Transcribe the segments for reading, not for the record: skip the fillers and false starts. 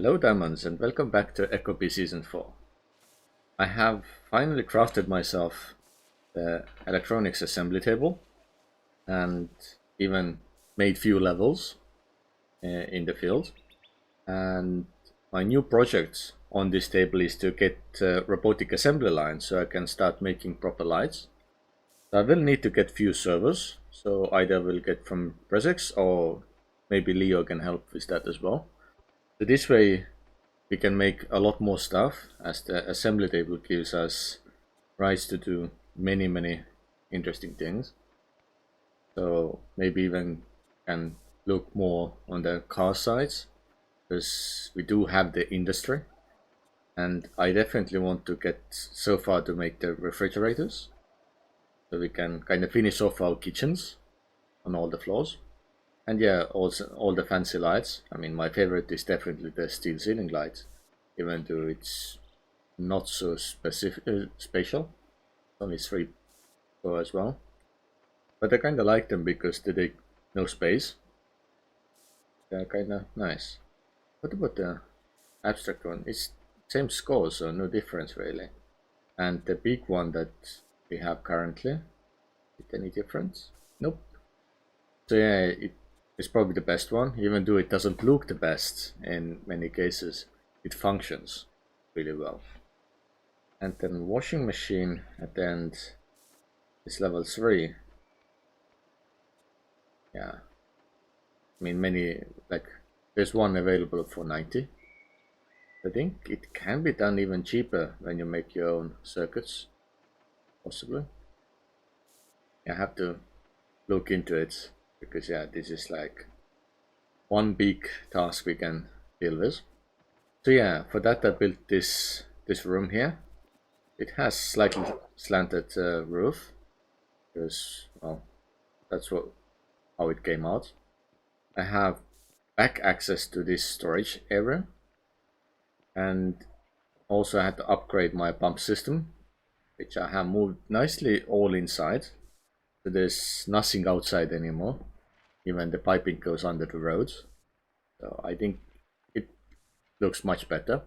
Hello diamonds and welcome back to Ecopy Season 4. I have finally crafted myself the electronics assembly table and even made few levels in the field. And my new project on this table is to get robotic assembly lines so I can start making proper lights. So I will need to get few servers, so either will get from Prezex or maybe Leo can help with that as well. So this way we can make a lot more stuff, as the assembly table gives us rights to do many interesting things. So maybe even can look more on the car sides, because we do have the industry, and I definitely want to get so far to make the refrigerators, so we can kind of finish off our kitchens on all the floors. And yeah, also all the fancy lights. I mean, my favorite is definitely the steel ceiling lights, even though it's not so spatial. Only 3 go as well. But I kinda like them because they take no space. They're kinda nice. What about the abstract one? It's same score, so no difference really. And the big one that we have currently, is it any difference? Nope. So yeah, it's probably the best one, even though it doesn't look the best in many cases. It functions really well. And then washing machine at the end is level 3. Yeah. I mean, there's one available for 90. I think it can be done even cheaper when you make your own circuits, possibly. I have to look into it, because yeah, this is like one big task we can deal with. So yeah, for that I built this room here. It has slightly slanted roof, because well, that's how it came out. I have back access to this storage area, and also I had to upgrade my pump system, which I have moved nicely all inside, so there's nothing outside anymore. Even the piping goes under the roads, so I think it looks much better.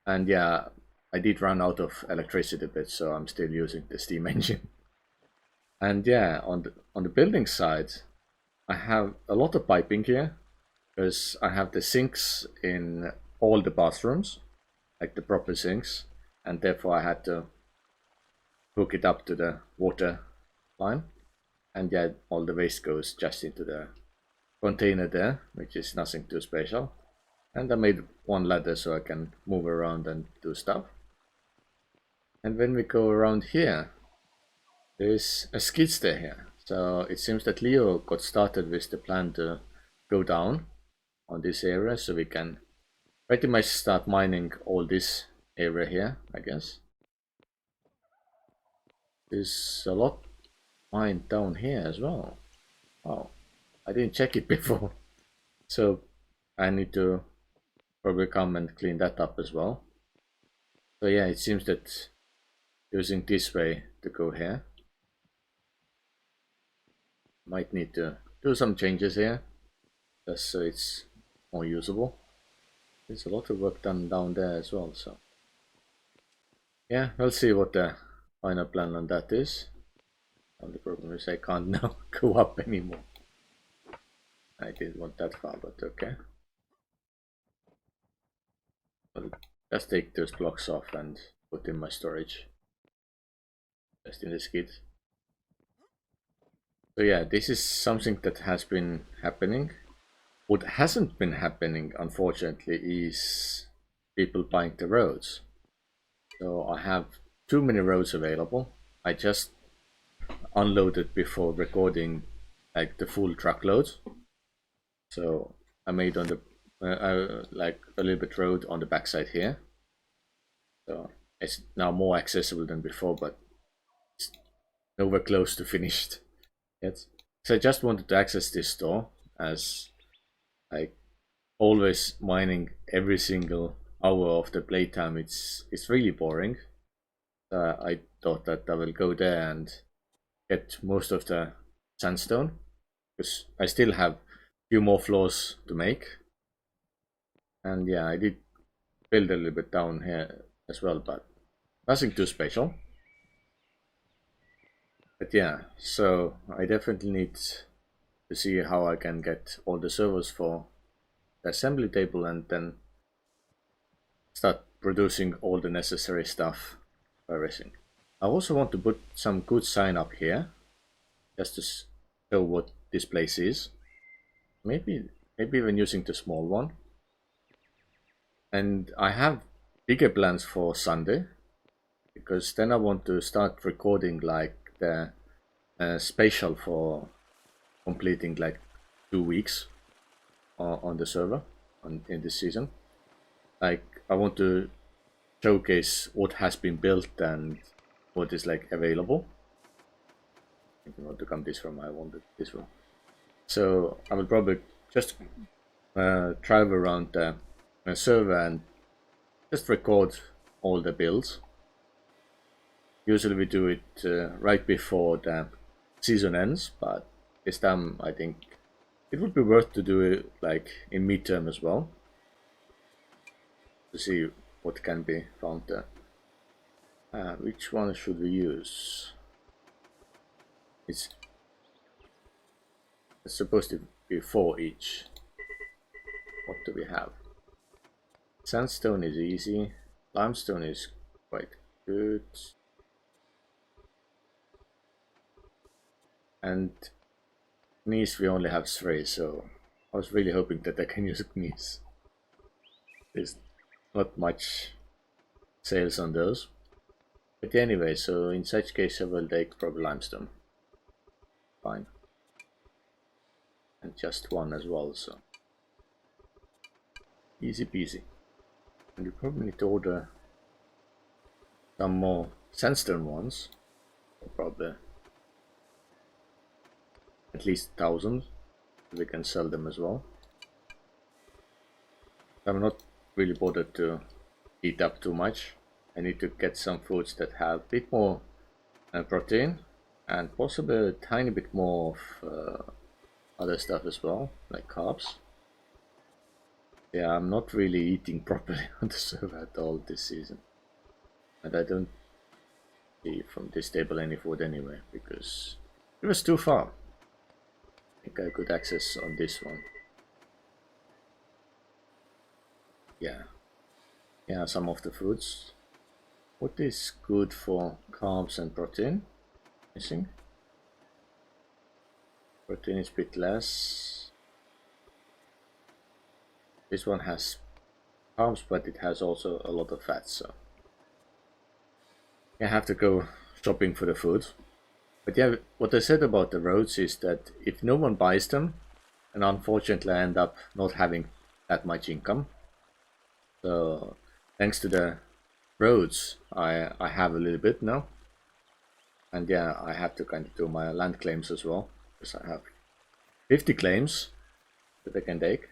And yeah, I did run out of electricity a bit, so I'm still using the steam engine. And yeah, on the building side, I have a lot of piping here, because I have the sinks in all the bathrooms, like the proper sinks, and therefore I had to hook it up to the water line. And yeah, all the waste goes just into the container there, which is nothing too special. And I made one ladder so I can move around and do stuff. And when we go around here, there's a skid stair here. So it seems that Leo got started with the plan to go down on this area, so we can pretty much start mining all this area here, I guess. There's a lot mined down here as well. Oh, I didn't check it before. So I need to probably come and clean that up as well. So yeah, it seems that using this way to go here. Might need to do some changes here, just so it's more usable. There's a lot of work done down there as well, so yeah, we'll see what the final plan on that is. Only problem is I can't now go up anymore. I didn't want that far, but okay. I'll just take those blocks off and put in my storage, just in the skid. So yeah, this is something that has been happening. What hasn't been happening, unfortunately, is people buying the roads. So I have too many roads available. I just unloaded before recording like the full truckload. So I made on the like a little bit road on the backside here. So it's now more accessible than before, but it's nowhere close to finished yet. So I just wanted to access this store, as like always mining every single hour of the playtime, it's really boring. I thought that I will go there and get most of the sandstone, because I still have a few more floors to make. And yeah, I did build a little bit down here as well, but nothing too special. But yeah, so I definitely need to see how I can get all the servers for the assembly table and then start producing all the necessary stuff for everything. I also want to put some good sign up here, just to show what this place is. Maybe even using the small one. And I have bigger plans for Sunday, because then I want to start recording like the spatial for completing like 2 weeks on the server in this season. Like I want to showcase what has been built and what is like available. If you want to come this room, I wanted this room. So I will probably just drive around the server and just record all the builds. Usually we do it right before the season ends, but this time I think it would be worth to do it like in midterm as well, to see what can be found there. Which one should we use? It's supposed to be 4 each. What do we have? Sandstone is easy. Limestone is quite good. And gneiss we only have 3, so I was really hoping that I can use gneiss. There's not much sales on those. But anyway, so in such case I will take probably limestone. Fine. And just one as well, so easy peasy. And you probably need to order some more sandstone ones, probably at least 1,000. We can sell them as well. I'm not really bothered to eat up too much. I need to get some foods that have a bit more protein and possibly a tiny bit more of other stuff as well, like carbs. Yeah, I'm not really eating properly on the server at all this season. And I don't see from this table any food anyway, because it was too far. I think I could access on this one. Yeah, some of the foods. What is good for carbs and protein? Missing. Protein is a bit less. This one has carbs, but it has also a lot of fat, so I have to go shopping for the food. But yeah, what I said about the roads is that if no one buys them, and unfortunately I end up not having that much income. So thanks to the roads, I have a little bit now. And yeah, I have to kind of do my land claims as well, because I have 50 claims that I can take.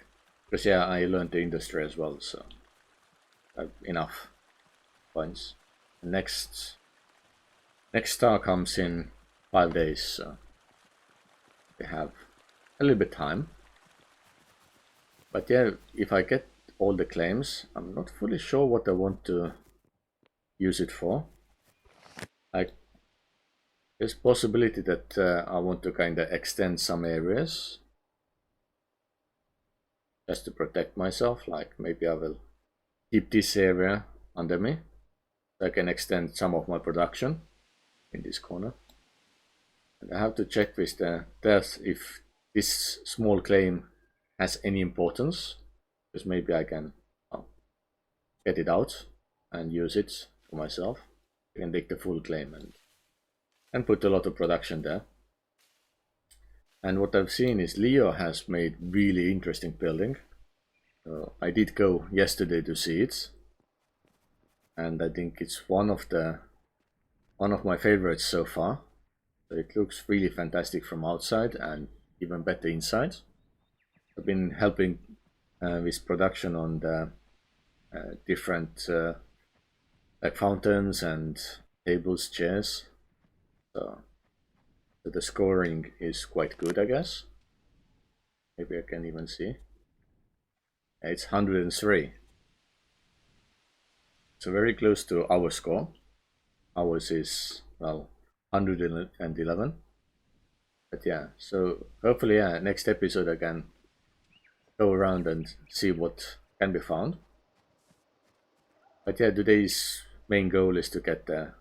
Because yeah, I learned the industry as well, so I have enough points. Next star comes in 5 days, so we have a little bit time. But yeah, if I get all the claims, I'm not fully sure what I want to use it for. Like, there's possibility that I want to kind of extend some areas just to protect myself. Like maybe I will keep this area under me, so I can extend some of my production in this corner. And I have to check with the death if this small claim has any importance, because maybe I can get it out and use it for myself. I can take the full claim and put a lot of production there. And what I've seen is Leo has made really interesting building. I did go yesterday to see it, and I think it's one of my favorites so far. It looks really fantastic from outside and even better inside. I've been helping with production on the different like fountains and tables, chairs. So the scoring is quite good, I guess. Maybe I can even see. It's 103. So very close to our score. Ours is, well, 111. But yeah, so hopefully, yeah, next episode I can go around and see what can be found. But yeah, today's main goal is to get the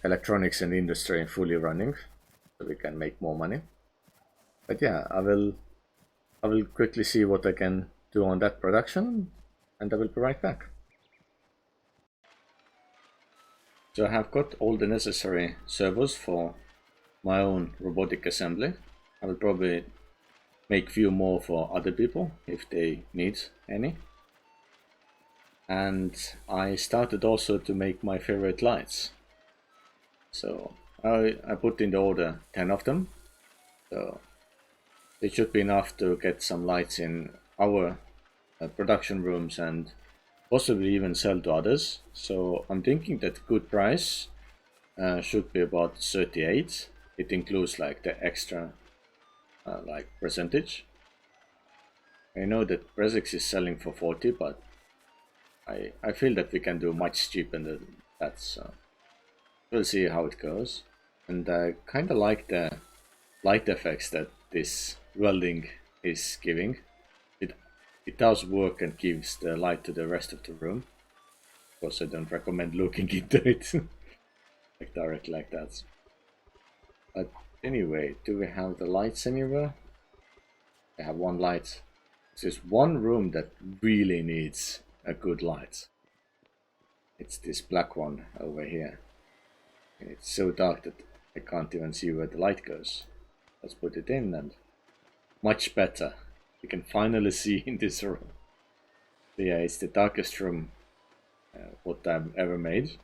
electronics and industry fully running, so we can make more money. But yeah, I will quickly see what I can do on that production, and I will be right back. So I have got all the necessary servos for my own robotic assembly. I will probably make few more for other people if they need any. And I started also to make my favorite lights. So I put in the order 10 of them. So it should be enough to get some lights in our production rooms and possibly even sell to others. So I'm thinking that good price should be about 38. It includes like the extra like percentage. I know that Presix is selling for 40, but I feel that we can do much cheaper than that. So we'll see how it goes. And I kind of like the light effects that this welding is giving. It does work and gives the light to the rest of the room. Of course, I don't recommend looking into it like directly like that. But anyway, do we have the lights anywhere? I have one light. There's one room that really needs a good light. It's this black one over here. It's so dark that I can't even see where the light goes. Let's put it in and much better. You can finally see in this room. So yeah, it's the darkest room what I've ever made.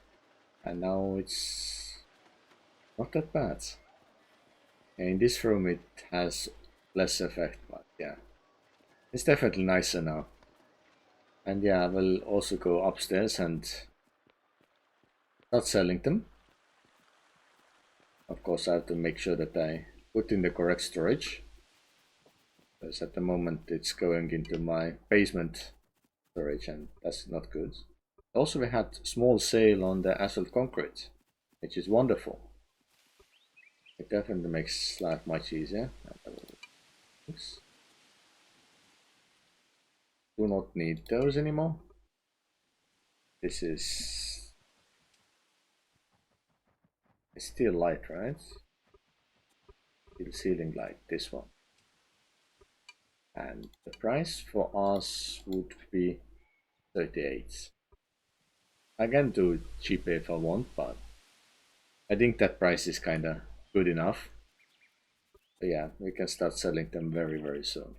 And now it's not that bad. In this room it has less effect, but yeah. It's definitely nicer now. And yeah, I will also go upstairs and start selling them. Of course, I have to make sure that I put in the correct storage. Because at the moment it's going into my basement storage and that's not good. Also, we had small sale on the asphalt concrete, which is wonderful. It definitely makes life much easier. Oops. Do not need those anymore. This is a steel light, right? Steel ceiling light, this one. And the price for us would be 38. I can do cheaper if I want, but I think that price is kinda good enough. So yeah, we can start selling them very, very soon.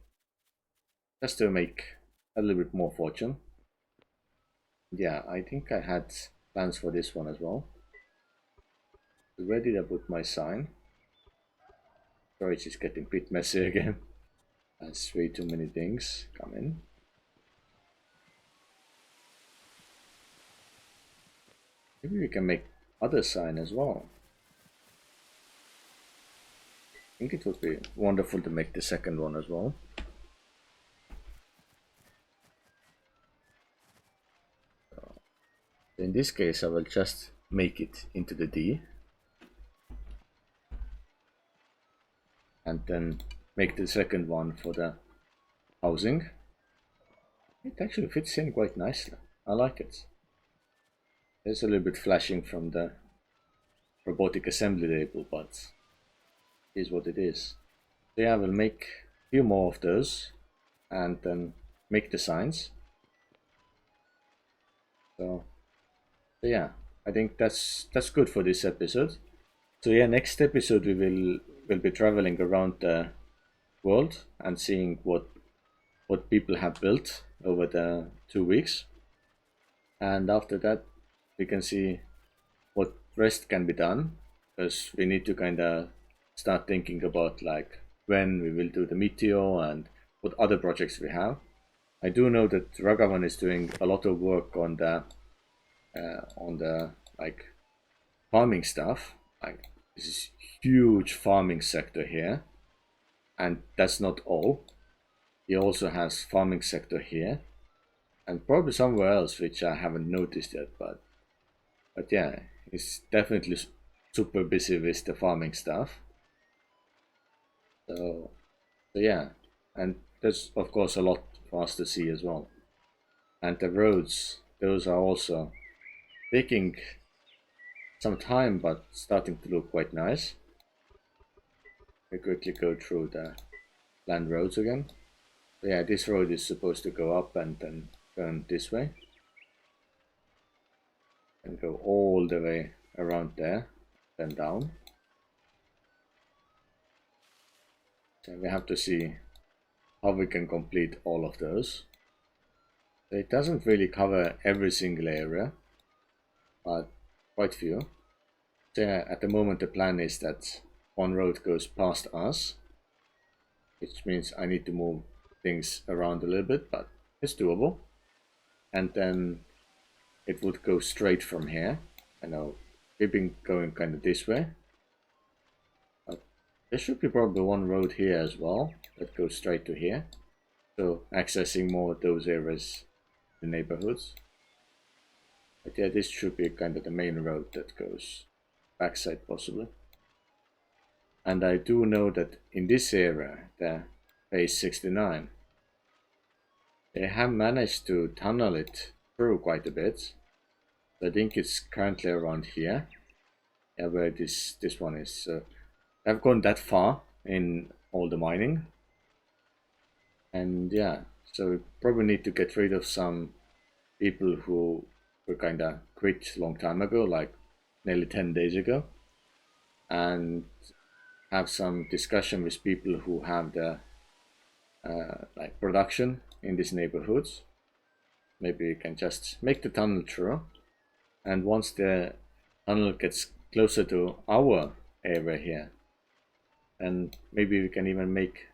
Just to make a little bit more fortune. Yeah, I think I had plans for this one as well. Where did I put my sign? Storage is getting a bit messy again. That's way too many things come in. Maybe we can make other sign as well. I think it would be wonderful to make the second one as well. So in this case, I will just make it into the D. And then make the second one for the housing. It actually fits in quite nicely. I like it. There's a little bit flashing from the robotic assembly table, but it is what it is. So yeah, I will make a few more of those and then make the signs. So yeah, I think that's good for this episode. So yeah, next episode we'll be traveling around the world and seeing what people have built over the 2 weeks. And after that we can see what rest can be done, because we need to kind of start thinking about like when we will do the meteor and what other projects we have. I do know that Ragavan is doing a lot of work on the like farming stuff. Like this is huge farming sector here, and that's not all. he also has farming sector here, and probably somewhere else which I haven't noticed yet. But yeah, he's definitely super busy with the farming stuff. So yeah, and there's of course a lot for us to see as well. And the roads, those are also taking some time, but starting to look quite nice. We quickly go through the land roads again. So yeah, this road is supposed to go up and then turn this way. And go all the way around there, then down. So we have to see how we can complete all of those. So it doesn't really cover every single area, but quite few. So yeah, at the moment the plan is that one road goes past us, which means I need to move things around a little bit, but it's doable. And then it would go straight from here. I know, keeping going kind of this way. But there should be probably one road here as well that goes straight to here. So accessing more of those areas, the neighborhoods. But yeah, this should be kind of the main road that goes backside possibly. And I do know that in this area, the phase 69, they have managed to tunnel it through quite a bit. I think it's currently around here. Yeah, where this one is. I've gone that far in all the mining. And yeah, so we probably need to get rid of some people who were kind of quit a long time ago, like nearly 10 days ago. And have some discussion with people who have the like production in these neighborhoods. Maybe we can just make the tunnel through, and once the tunnel gets closer to our area here, and maybe we can even make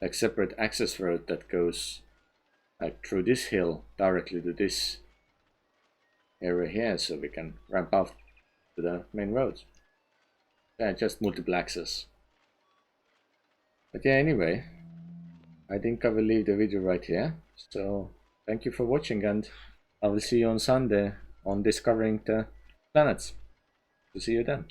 like separate access road that goes like through this hill directly to this area here, so we can ramp up to the main roads. Yeah, just multiple access. But yeah, anyway, I think I will leave the video right here. So thank you for watching, and I will see you on Sunday on discovering the planets. To see you then.